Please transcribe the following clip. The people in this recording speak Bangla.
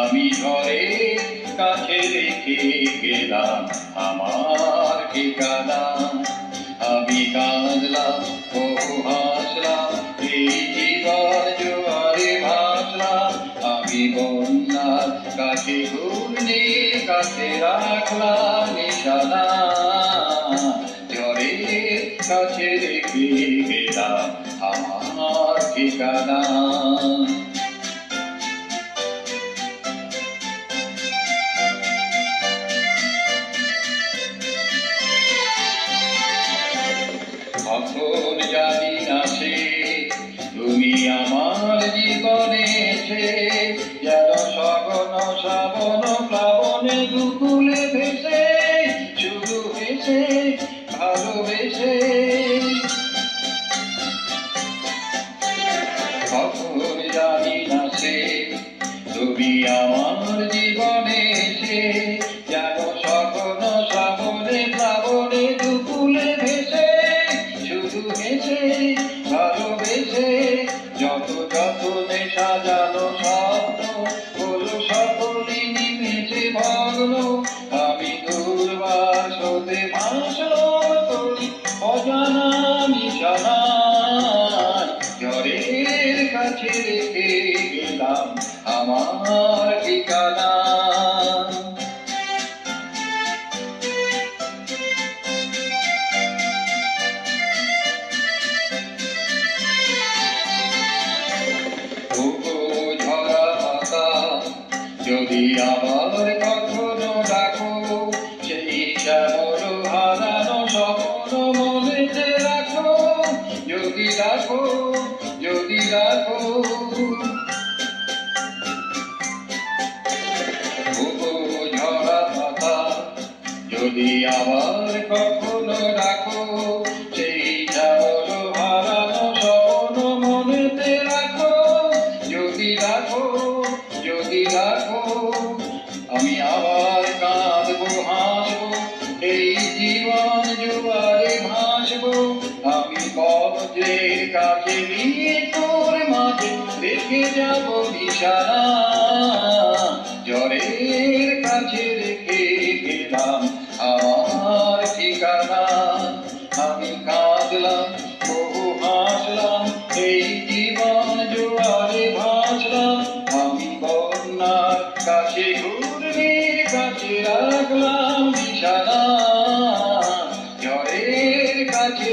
আমি ঝড়ের কাছে রেখে গেলাম আমার ঠিকানা। আমি কাঁদলাম, বহু হাসলাম, এই জীবন জোয়ারে ভাসলাম। আমি বন্যার কাছে ঘূর্ণির কাছে রাখলাম নিশানা। ঝড়ের কাছে রেখে গেলাম আমার ঠিকানা। কখন জানি না সে তুমি আমার জীবনে এসে, যেন সগন শ্রাবণ প্লাবনে দুকুলে ভেসে, শুধু হেসে ভালোবেসে। কখন জানি না সে তুমি আমার জীবনে এসে, যেন সগন শ্রাবণে প্লাবনে দুকুলে ভেসে, শুধু হেসে ভালোবেসে। যত যতনে সাজানো স্বপ্ন হলো সকলই নিমেষে ভগ্ন। আমি দুর্বাস হতে ভাসলাম করি অজানা নিশানা। ঝড়ের কাছে রেখে গেলাম আমার ঠিকানা। যদি আবার কখনো ডাকো, সেই শ্যামল হারানো স্বপ্ন মনেতে রাখো। যদি ডাকো, যদি ডাকো, ঝরা পাতা যদি আবার কখনো ডাকো, সেই শ্যামল হারানো স্বপ্ন মনেতে রাখো। যদি ডাকো, যদি ডাকো, আমি আবার কাঁদবো হাসবো, এই জীবন জোয়ারে ভাসবো। আমি কবজের কাছে নিয়ে তোর মাঝে রেখে যাবো নিশানা। ঝড়ের কাছে রেখে গেলাম আমার ঠিকানা। আমি কাঁদলাম, বহু হাসলাম, এই জীবন জোয়ারে ভাসলাম। আমি বন্যার কাছে ঘূর্ণির কাছে রাখলাম নিশানা। ঝড়ের কাছে